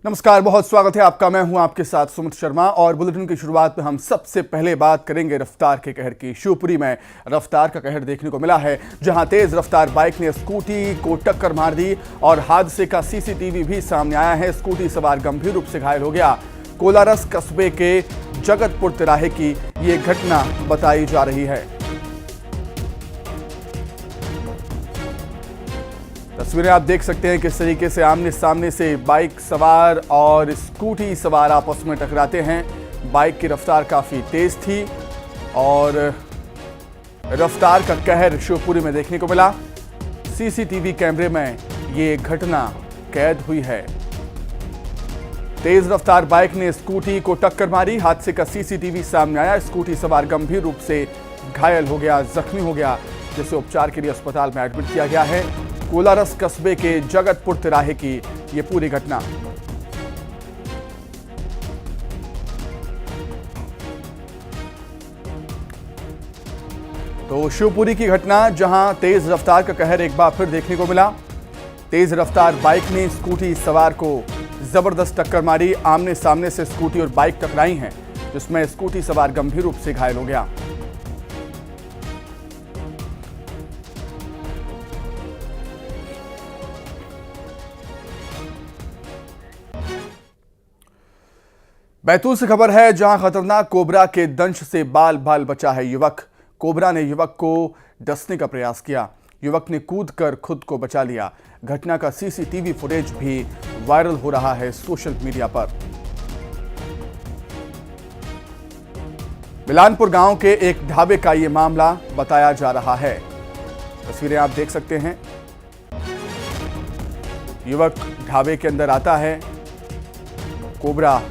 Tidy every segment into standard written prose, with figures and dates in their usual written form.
नमस्कार, बहुत स्वागत है आपका। मैं हूं आपके साथ सुमित शर्मा और बुलेटिन की शुरुआत में हम सबसे पहले बात करेंगे रफ्तार के कहर की। शिवपुरी में रफ्तार का कहर देखने को मिला है, जहां तेज रफ्तार बाइक ने स्कूटी को टक्कर मार दी और हादसे का सीसीटीवी भी सामने आया है। स्कूटी सवार गंभीर रूप से घायल हो गया। कोलारस कस्बे के जगतपुर तिराहे की ये घटना बताई जा रही है। तस्वीरें आप देख सकते हैं किस तरीके से आमने सामने से बाइक सवार और स्कूटी सवार आपस में टकराते हैं। बाइक की रफ्तार काफी तेज थी और रफ्तार का कहर शिवपुरी में देखने को मिला। सीसीटीवी कैमरे में ये घटना कैद हुई है। तेज रफ्तार बाइक ने स्कूटी को टक्कर मारी। हादसे का सीसीटीवी सामने आया। स्कूटी सवार गंभीर रूप से घायल हो गया, जख्मी हो गया, जिसे उपचार के लिए अस्पताल में एडमिट किया गया है। कोलारस कस्बे के जगतपुर तिराहे की ये पूरी घटना। तो शिवपुरी की घटना, जहां तेज रफ्तार का कहर एक बार फिर देखने को मिला। तेज रफ्तार बाइक ने स्कूटी सवार को जबरदस्त टक्कर मारी। आमने सामने से स्कूटी और बाइक टकराई हैं, जिसमें स्कूटी सवार गंभीर रूप से घायल हो गया। बैतूल से खबर है, जहां खतरनाक कोबरा के दंश से बाल बाल बचा है युवक। कोबरा ने युवक को डसने का प्रयास किया। युवक ने कूदकर खुद को बचा लिया। घटना का सीसीटीवी फुटेज भी वायरल हो रहा है सोशल मीडिया पर। मिलानपुर गांव के एक ढाबे का यह मामला बताया जा रहा है। तस्वीरें आप देख सकते हैं। युवक ढाबे के अंदर आता है। कोबरा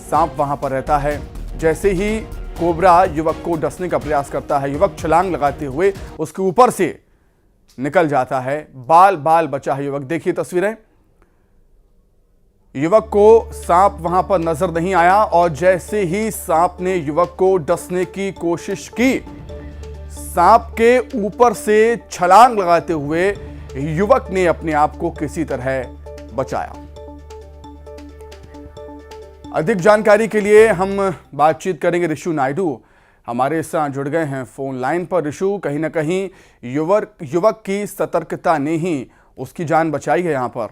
सांप वहां पर रहता है। जैसे ही कोबरा युवक को डसने का प्रयास करता है, युवक छलांग लगाते हुए उसके ऊपर से निकल जाता है। बाल बाल बचा है युवक। देखिए तस्वीरें। युवक को सांप वहां पर नजर नहीं आया और जैसे ही सांप ने युवक को डसने की कोशिश की, सांप के ऊपर से छलांग लगाते हुए युवक ने अपने आप को किसी तरह बचाया। अधिक जानकारी के लिए हम बातचीत करेंगे। ऋषु नायडू हमारे साथ जुड़ गए हैं फोन लाइन पर। ऋषु, कहीं ना कहीं युवक की सतर्कता ने ही उसकी जान बचाई है यहाँ पर।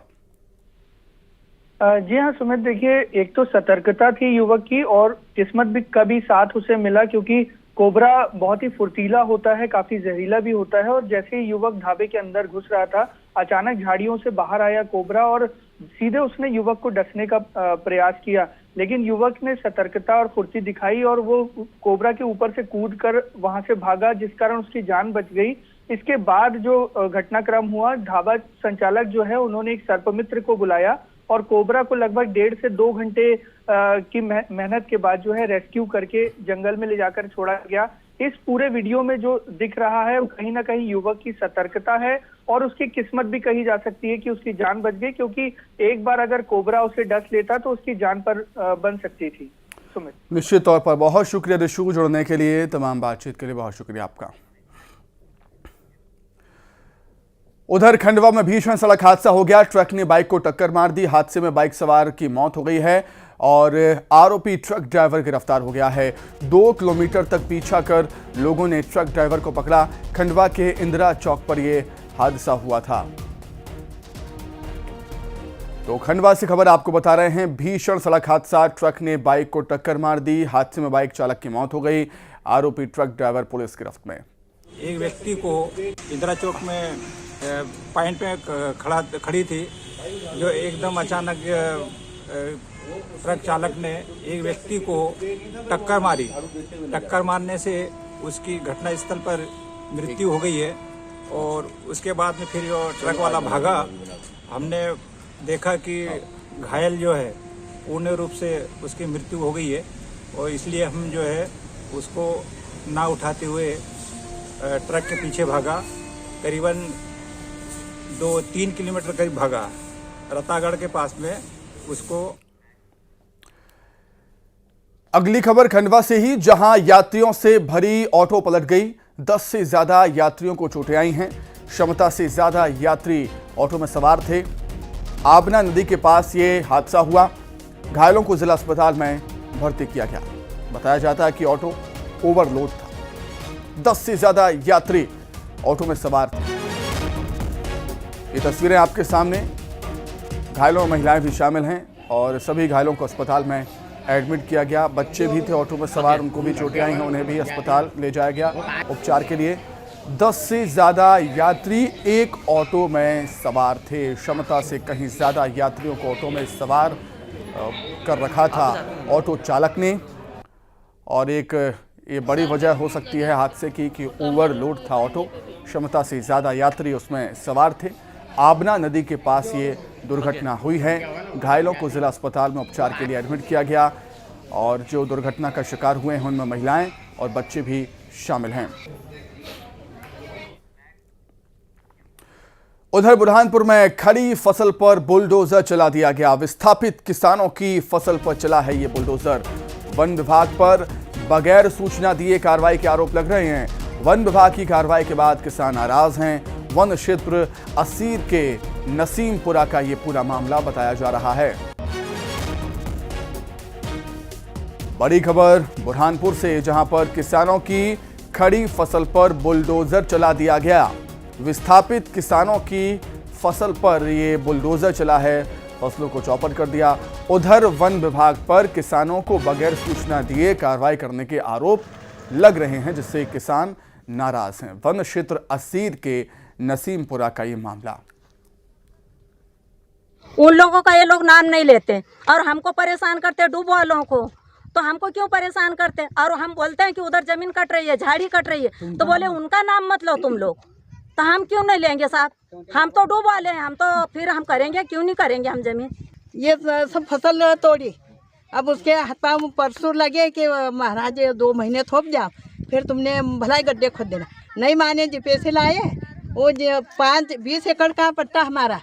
जी हाँ सुमित, देखिए, एक तो सतर्कता थी युवक की और किस्मत भी कभी साथ उसे मिला, क्योंकि कोबरा बहुत ही फुर्तीला होता है, काफी जहरीला भी होता है। और जैसे ही युवक ढाबे के अंदर घुस रहा था, अचानक झाड़ियों से बाहर आया कोबरा और सीधे उसने युवक को डसने का प्रयास किया। लेकिन युवक ने सतर्कता और फुर्ती दिखाई और वो कोबरा के ऊपर से कूदकर वहां से भागा, जिस कारण उसकी जान बच गई। इसके बाद जो घटनाक्रम हुआ, ढाबा संचालक जो है उन्होंने एक सर्पमित्र को बुलाया और कोबरा को लगभग 1.5 से 2 घंटे की मेहनत के बाद जो है रेस्क्यू करके जंगल में ले जाकर छोड़ा गया। इस पूरे वीडियो में जो दिख रहा है वो कहीं ना कहीं युवक की सतर्कता है और उसकी किस्मत भी कही जा सकती है कि उसकी जान बच गई, क्योंकि एक बार अगर कोबरा उसे डस लेता तो उसकी जान पर बन सकती थी। सुमित, निश्चित तौर पर बहुत शुक्रिया ऋषु, जुड़ने के लिए, तमाम बातचीत के लिए बहुत शुक्रिया आपका। उधर खंडवा में भीषण सड़क हादसा हो गया। ट्रक ने बाइक को टक्कर मार दी। हादसे में बाइक सवार की मौत हो गई है और आरोपी ट्रक ड्राइवर गिरफ्तार हो गया है। 2 किलोमीटर तक पीछा कर लोगों ने ट्रक ड्राइवर को पकड़ा। खंडवा के इंदिरा चौक पर यह हादसा हुआ था। तो खंडवा से खबर आपको बता रहे हैं। भीषण सड़क हादसा, ट्रक ने बाइक को टक्कर मार दी। हादसे में बाइक चालक की मौत हो गई। आरोपी ट्रक ड्राइवर पुलिस गिरफ्त में। एक व्यक्ति को इंदिरा चौक में पॉइंट पे खड़ी थी, जो एकदम अचानक ट्रक चालक ने एक व्यक्ति को टक्कर मारी। टक्कर मारने से उसकी घटनास्थल पर मृत्यु हो गई है और उसके बाद में फिर जो ट्रक वाला भागा, हमने देखा कि घायल जो है पूर्ण रूप से उसकी मृत्यु हो गई है और इसलिए हम जो है उसको ना उठाते हुए ट्रक के पीछे भागा। करीबन 2-3 किलोमीटर करीब भागा। रतागढ़ के पास में उसको। अगली खबर खंडवा से ही, जहां यात्रियों से भरी ऑटो पलट गई। 10 से ज्यादा यात्रियों को चोटें आई हैं। क्षमता से ज्यादा यात्री ऑटो में सवार थे। आबना नदी के पास ये हादसा हुआ। घायलों को जिला अस्पताल में भर्ती किया गया। बताया जाता है कि ऑटो ओवरलोड था। 10 से ज्यादा यात्री ऑटो में सवार थे। ये तस्वीरें आपके सामने। घायलों और महिलाएं भी शामिल हैं और सभी घायलों को अस्पताल में एडमिट किया गया। बच्चे भी थे ऑटो में सवार, उनको भी चोटें आई हैं, उन्हें भी अस्पताल ले जाया गया उपचार के लिए। 10 से ज़्यादा यात्री एक ऑटो में सवार थे। क्षमता से कहीं ज़्यादा यात्रियों को ऑटो में सवार कर रखा था ऑटो चालक ने। और एक ये बड़ी वजह हो सकती है हादसे की कि ओवरलोड था ऑटो। क्षमता से ज़्यादा यात्री उसमें सवार थे। आबना नदी के पास ये दुर्घटना हुई है। घायलों को जिला अस्पताल में उपचार के लिए एडमिट किया गया और जो दुर्घटना का शिकार हुए हैं उनमें महिलाएं और बच्चे भी शामिल हैं। उधर बुरहानपुर में खड़ी फसल पर बुलडोजर चला दिया गया। विस्थापित किसानों की फसल पर चला है ये बुलडोजर। वन विभाग पर बगैर सूचना दिए कार्रवाई के आरोप लग रहे हैं। वन विभाग की कार्रवाई के बाद किसान नाराज हैं। वन क्षेत्र असीर के नसीमपुरा का ये पूरा मामला बताया जा रहा है। बड़ी खबर बुरहानपुर से, जहां पर किसानों की खड़ी फसल पर बुलडोजर चला दिया गया। विस्थापित किसानों की फसल पर ये बुलडोजर चला है, फसलों को चौपट कर दिया। उधर वन विभाग पर किसानों को बगैर सूचना दिए कार्रवाई करने के आरोप लग रहे हैं, जिससे किसान नाराज हैं। वन क्षेत्र असीर के नसीमपुरा का ये मामला। उन लोगों का ये लोग नाम नहीं लेते और हमको परेशान करते, डूब वालों को तो हमको क्यों परेशान करते। और हम बोलते हैं कि उधर जमीन कट रही है, झाड़ी कट रही है, तो बोले उनका नाम मत लो तुम लोग, तो हम क्यों नहीं लेंगे साथ। हम तो डूब वाले हैं, हम तो फिर हम करेंगे, क्यों नहीं करेंगे हम जमीन। ये सब फसल तोड़ी, अब उसके हाथ पाँव परसों लगे कि महाराज 2 महीने थोप जाओ, फिर तुमने भलाई गड्ढे खोद देना। नहीं माने जी, पैसे लाए, वो 20 एकड़ का पट्टा हमारा।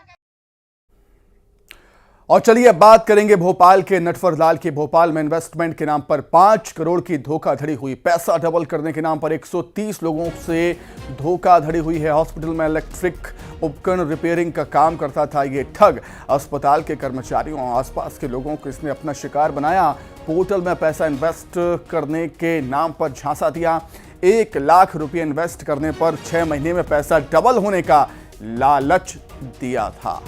और चलिए अब बात करेंगे भोपाल के नटवर लाल की। भोपाल में इन्वेस्टमेंट के नाम पर 5 करोड़ की धोखाधड़ी हुई। पैसा डबल करने के नाम पर 130 लोगों से धोखाधड़ी हुई है। हॉस्पिटल में इलेक्ट्रिक उपकरण रिपेयरिंग का काम करता था ये ठग। अस्पताल के कर्मचारियों और आसपास के लोगों को इसने अपना शिकार बनाया। पोर्टल में पैसा इन्वेस्ट करने के नाम पर झांसा दिया। 1 लाख रुपये इन्वेस्ट करने पर 6 महीने में पैसा डबल होने का लालच दिया था।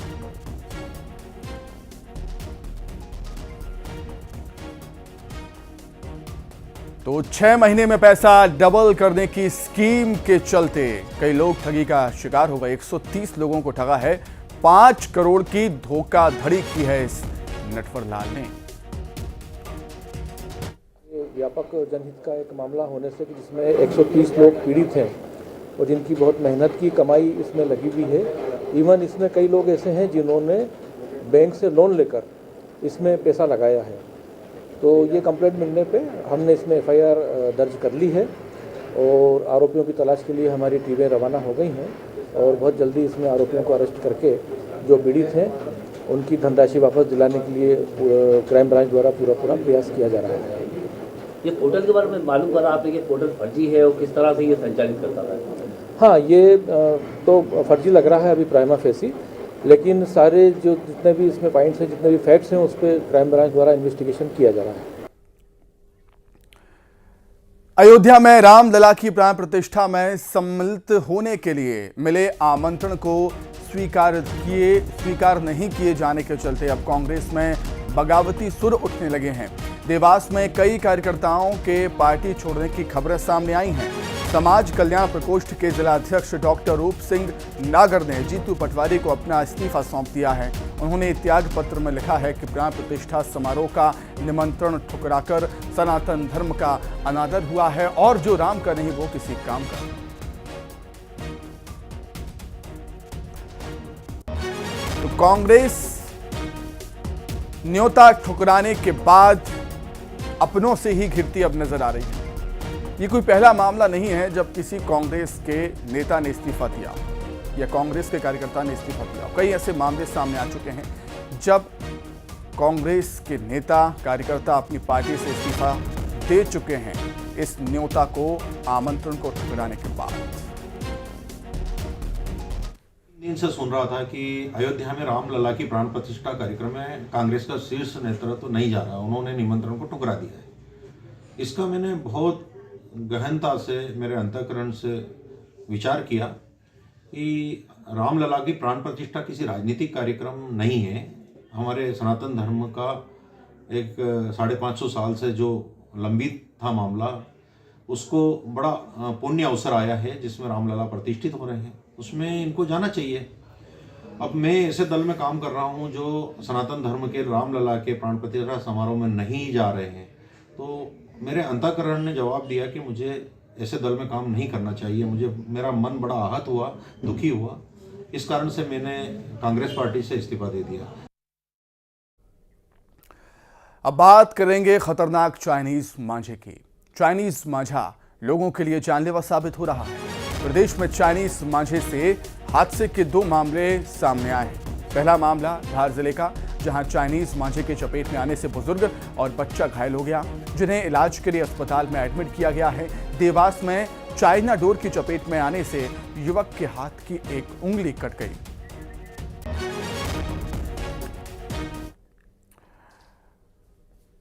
तो 6 महीने में पैसा डबल करने की स्कीम के चलते कई लोग ठगी का शिकार हो गए। 130 लोगों को ठगा है। 5 करोड़ की धोखाधड़ी की है इस नटवर लाल ने। व्यापक जनहित का एक मामला होने से कि जिसमें 130 लोग पीड़ित हैं और जिनकी बहुत मेहनत की कमाई इसमें लगी हुई है। इवन इसमें कई लोग ऐसे हैं जिन्होंने बैंक से लोन लेकर इसमें पैसा लगाया है। तो ये कंप्लेंट मिलने पे हमने इसमें FIR दर्ज कर ली है और आरोपियों की तलाश के लिए हमारी टीमें रवाना हो गई हैं और बहुत जल्दी इसमें आरोपियों को अरेस्ट करके जो पीड़ित हैं उनकी धनराशि वापस दिलाने के लिए क्राइम ब्रांच द्वारा पूरा प्रयास किया जा रहा है। ये पोर्टल के बारे में मालूम करा आपने कि पोर्टल फर्जी है और किस तरह से ये संचालित करता है? हाँ, ये तो फर्जी लग रहा है अभी प्राइमा फेसी, लेकिन सारे जो जितने भी इसमें पॉइंट्स हैं, जितने भी फैक्ट्स हैं, उस पर क्राइम ब्रांच द्वारा इन्वेस्टिगेशन किया जा रहा है। अयोध्या में रामलला की प्राण प्रतिष्ठा में सम्मिलित होने के लिए मिले आमंत्रण को स्वीकार नहीं किए जाने के चलते अब कांग्रेस में बगावती सुर उठने लगे हैं। देवास में कई कार्यकर्ताओं के पार्टी छोड़ने की खबरें सामने आई हैं। समाज कल्याण प्रकोष्ठ के जिलाध्यक्ष डॉक्टर रूप सिंह नागर ने जीतू पटवारी को अपना इस्तीफा सौंप दिया है। उन्होंने त्याग पत्र में लिखा है कि प्राण प्रतिष्ठा समारोह का निमंत्रण ठुकराकर सनातन धर्म का अनादर हुआ है और जो राम का नहीं वो किसी काम का। तो कांग्रेस न्योता ठुकराने के बाद अपनों से ही घिरती अब नजर आ रही है। ये कोई पहला मामला नहीं है जब किसी कांग्रेस के नेता ने इस्तीफा दिया या कांग्रेस के कार्यकर्ता ने इस्तीफा दिया। कई ऐसे मामले सामने आ चुके हैं जब कांग्रेस के नेता कार्यकर्ता अपनी पार्टी से इस्तीफा दे चुके हैं इस न्योता को आमंत्रण को ठुकराने के बाद। दिन से सुन रहा था कि अयोध्या में रामलला की प्राण प्रतिष्ठा कार्यक्रम में कांग्रेस का शीर्ष नेतृत्व नहीं जा रहा, उन्होंने निमंत्रण को ठुकरा दिया है। इसका मैंने बहुत गहनता से मेरे अंतःकरण से विचार किया कि रामलला की प्राण प्रतिष्ठा किसी राजनीतिक कार्यक्रम नहीं है। हमारे सनातन धर्म का एक 550 साल से जो लंबित था मामला, उसको बड़ा पुण्य अवसर आया है जिसमें रामलला प्रतिष्ठित हो रहे हैं, उसमें इनको जाना चाहिए। अब मैं ऐसे दल में काम कर रहा हूं जो सनातन धर्म के रामलला के प्राण प्रतिष्ठा समारोह में नहीं जा रहे हैं, तो मेरे अंतःकरण ने जवाब दिया कि मुझे ऐसे दल में काम नहीं करना चाहिए। मेरा मन बड़ा आहत हुआ, दुखी हुआ। इस कारण से मैंने कांग्रेस पार्टी से इस्तीफा दे दिया। अब बात करेंगे खतरनाक चाइनीज मांझे की। चाइनीज मांझा लोगों के लिए जानलेवा साबित हो रहा है। प्रदेश में चाइनीज मांझे से हादसे के 2 मामले सामने आए हैं। पहला मामला धार जिले का, जहां चाइनीज मांझे के चपेट में आने से बुजुर्ग और बच्चा घायल हो गया, जिन्हें इलाज के लिए अस्पताल में एडमिट किया गया है। देवास में चाइना डोर की चपेट में आने से युवक के हाथ की एक उंगली कट गई।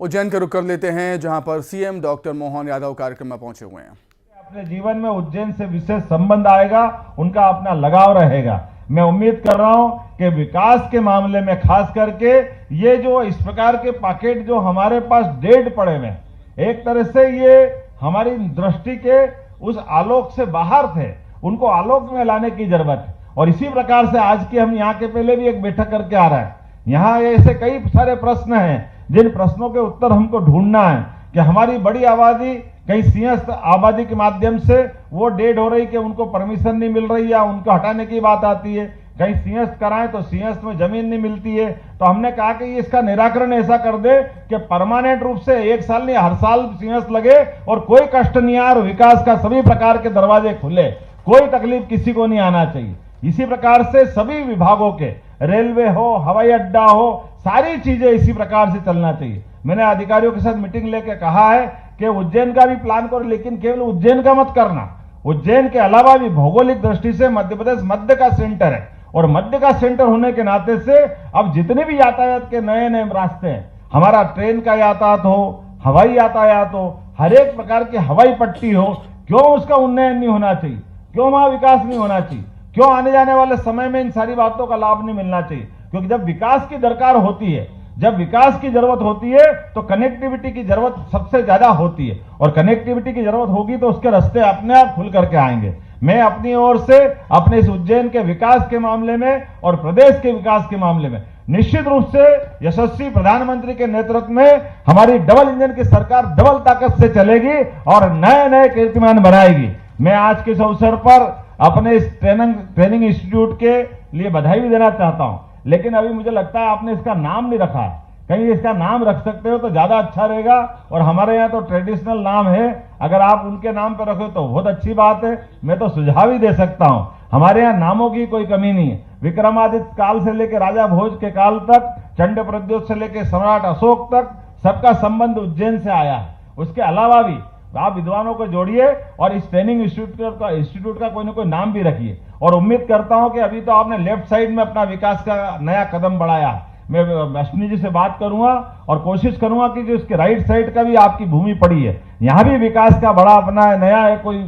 उज्जैन का रुख कर लेते हैं, जहां पर सीएम डॉक्टर मोहन यादव कार्यक्रम में पहुंचे हुए हैं। अपने जीवन में उज्जैन से विशेष संबंध आएगा, उनका अपना लगाव रहेगा। मैं उम्मीद कर रहा हूं कि विकास के मामले में खास करके ये जो इस प्रकार के पैकेट जो हमारे पास डेड पड़े हुए, एक तरह से ये हमारी दृष्टि के उस आलोक से बाहर थे, उनको आलोक में लाने की जरूरत है। और इसी प्रकार से आज की हम यहाँ के पहले भी एक बैठक करके आ रहे हैं। यहाँ ऐसे कई सारे प्रश्न हैं जिन प्रश्नों के उत्तर हमको ढूंढना है कि हमारी बड़ी आबादी कहीं सिंहस्थ आबादी के माध्यम से वो डेड हो रही कि उनको परमिशन नहीं मिल रही या उनको हटाने की बात आती है, कहीं सिंहस्थ कराएं तो सिंहस्थ में जमीन नहीं मिलती है। तो हमने कहा कि इसका निराकरण ऐसा कर दे कि परमानेंट रूप से 1 साल नहीं हर साल सिंहस्थ लगे और कोई कष्ट नहीं आए और विकास का सभी प्रकार के दरवाजे खुले, कोई तकलीफ किसी को नहीं आना चाहिए। इसी प्रकार से सभी विभागों के, रेलवे हो, हवाई अड्डा हो, सारी चीजें इसी प्रकार से चलना चाहिए। मैंने अधिकारियों के साथ मीटिंग लेकर कहा है कि उज्जैन का भी प्लान करो, लेकिन केवल उज्जैन का मत करना। उज्जैन के अलावा भी भौगोलिक दृष्टि से मध्य प्रदेश मध्य का सेंटर है और मध्य का सेंटर होने के नाते से अब जितने भी यातायात के नए नए रास्ते हैं, हमारा ट्रेन का यातायात हो, हवाई यातायात हो, हर एक प्रकार की हवाई पट्टी हो, क्यों उसका उन्नयन नहीं होना चाहिए? क्यों वहां विकास नहीं होना चाहिए? क्यों आने जाने वाले समय में इन सारी बातों का लाभ नहीं मिलना चाहिए? क्योंकि जब विकास की दरकार होती है, जब विकास की जरूरत होती है तो कनेक्टिविटी की जरूरत सबसे ज्यादा होती है और कनेक्टिविटी की जरूरत होगी तो उसके रास्ते अपने आप खुल करके आएंगे। मैं अपनी ओर से अपने इस उज्जैन के विकास के मामले में और प्रदेश के विकास के मामले में निश्चित रूप से यशस्वी प्रधानमंत्री के नेतृत्व में हमारी डबल इंजन की सरकार डबल ताकत से चलेगी और नए नए कीर्तिमान बनाएगी। मैं आज के इस अवसर पर अपने इस ट्रेनिंग इंस्टीट्यूट के लिए बधाई भी देना चाहता हूं, लेकिन अभी मुझे लगता है आपने इसका नाम नहीं रखा है। कहीं इसका नाम रख सकते हो तो ज्यादा अच्छा रहेगा और हमारे यहाँ तो ट्रेडिशनल नाम है, अगर आप उनके नाम पर रखो तो बहुत अच्छी बात है। मैं तो सुझाव ही दे सकता हूँ, हमारे यहाँ नामों की कोई कमी नहीं है। विक्रमादित्य काल से लेकर राजा भोज के काल तक, चंड प्रद्योत से लेकर सम्राट अशोक तक सबका संबंध उज्जैन से आया है। उसके अलावा भी आप विद्वानों को जोड़िए और इस ट्रेनिंग इंस्टीट्यूट का कोई ना कोई नाम भी रखिए और उम्मीद करता हूं कि अभी तो आपने लेफ्ट साइड में अपना विकास का नया कदम बढ़ाया। मैं अश्विनी जी से बात करूंगा और कोशिश करूंगा कि जो इसके राइट साइड का भी आपकी भूमि पड़ी है, यहां भी विकास का बड़ा अपना नया एक कोई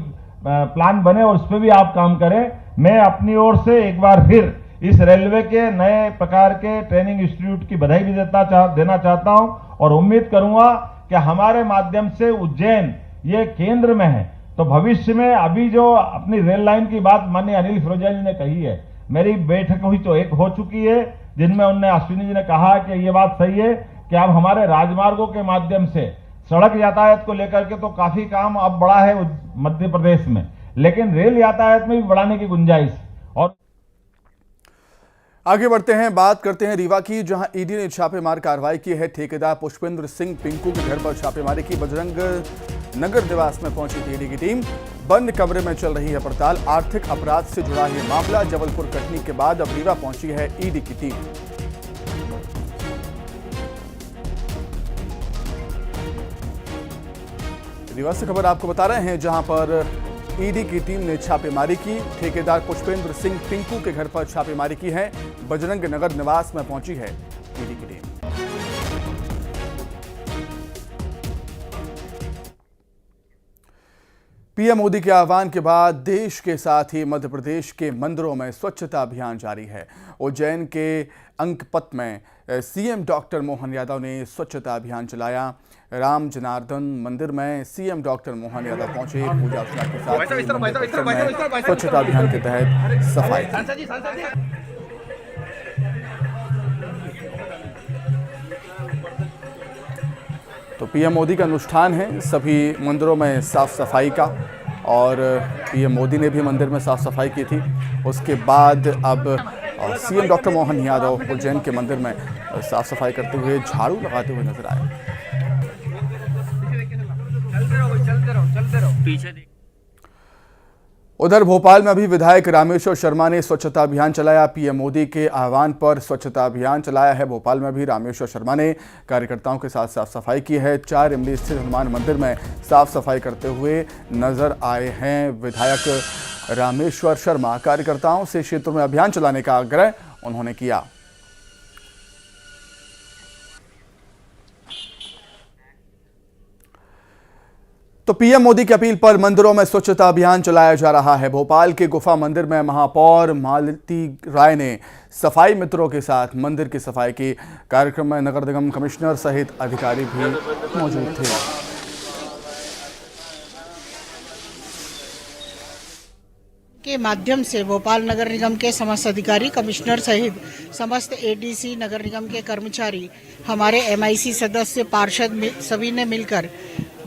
प्लान बने और उस पर भी आप काम करें। मैं अपनी ओर से एक बार फिर इस रेलवे के नए प्रकार के ट्रेनिंग इंस्टीट्यूट की बधाई भी देना चाहता हूं और उम्मीद करूंगा कि हमारे माध्यम से उज्जैन ये केंद्र में है तो भविष्य में अभी जो अपनी रेल लाइन की बात माननीय अनिल फिरोजिया जी ने कही है, मेरी बैठक हुई तो एक हो चुकी है जिनमें उन्होंने अश्विनी जी ने कहा कि ये बात सही है कि अब हमारे राजमार्गों के माध्यम से सड़क यातायात को लेकर के तो काफी काम अब बढ़ा है मध्य प्रदेश में, लेकिन रेल यातायात में भी बढ़ाने की गुंजाइश। और आगे बढ़ते हैं, बात करते हैं रीवा की, जहां ईडी ने छापेमार कार्रवाई की है। ठेकेदार पुष्पेंद्र सिंह पिंकू के घर पर छापेमारी की। बजरंग नगर निवास में पहुंची थी ईडी की टीम। बंद कमरे में चल रही है पड़ताल। आर्थिक अपराध से जुड़ा है मामला। जबलपुर कटनी के बाद अब रीवा पहुंची है ईडी की टीम। रीवा से खबर आपको बता रहे हैं, जहां पर ईडी की टीम ने छापेमारी की। ठेकेदार पुष्पेंद्र सिंह टिंकू के घर पर छापेमारी की है। बजरंग नगर निवास में पहुंची है ईडी की टीम। पीएम मोदी के आह्वान के बाद देश के साथ ही मध्य प्रदेश के मंदिरों में स्वच्छता अभियान जारी है। उज्जैन के अंकपत में सीएम डॉक्टर मोहन यादव ने स्वच्छता अभियान चलाया। राम जनार्दन मंदिर में सीएम डॉक्टर मोहन यादव पहुंचे। पूजा अर्चना के साथ स्वच्छता अभियान के तहत सफाई। तो पीएम मोदी का अनुष्ठान है सभी मंदिरों में साफ सफाई का, और पीएम मोदी ने भी मंदिर में साफ सफाई की थी। उसके बाद अब सीएम डॉक्टर मोहन यादव उज्जैन के मंदिर में साफ सफाई करते हुए, झाड़ू लगाते हुए नजर आए। उधर भोपाल में अभी विधायक रामेश्वर शर्मा ने स्वच्छता अभियान चलाया। पीएम मोदी के आह्वान पर स्वच्छता अभियान चलाया है। भोपाल में भी रामेश्वर शर्मा ने कार्यकर्ताओं के साथ साफ सफाई की है। 4 इमली स्थित हनुमान मंदिर में साफ सफाई करते हुए नजर आए हैं विधायक रामेश्वर शर्मा। कार्यकर्ताओं से क्षेत्र में अभियान चलाने का आग्रह उन्होंने किया। तो पीएम मोदी की अपील पर मंदिरों में स्वच्छता अभियान चलाया जा रहा है। भोपाल के गुफा मंदिर में महापौर मालती राय ने सफाई मित्रों के साथ मंदिर की सफाई की। कार्यक्रम में नगर निगम कमिश्नर सहित अधिकारी भी मौजूद थे। के माध्यम से भोपाल नगर निगम के समस्त अधिकारी, कमिश्नर सहित समस्त एडीसी, नगर निगम के कर्मचारी, हमारे एमआईसी सदस्य, पार्षद सभी ने मिलकर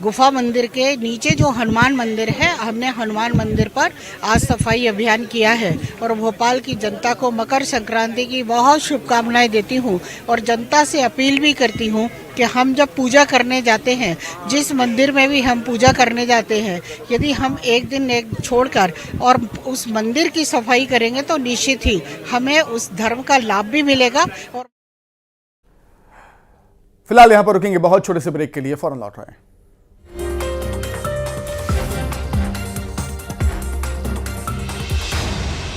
गुफा मंदिर के नीचे जो हनुमान मंदिर है, हमने हनुमान मंदिर पर आज सफाई अभियान किया है। और भोपाल की जनता को मकर संक्रांति की बहुत शुभकामनाएं देती हूं और जनता से अपील भी करती हूं कि हम जब पूजा करने जाते हैं, जिस मंदिर में भी हम पूजा करने जाते हैं, यदि हम एक दिन एक छोड़कर और उस मंदिर की सफाई करेंगे तो निश्चित ही हमें उस धर्म का लाभ भी मिलेगा। और फिलहाल यहाँ पर रुकेंगे बहुत छोटे से ब्रेक के लिए, फौरन लौट रहे हैं।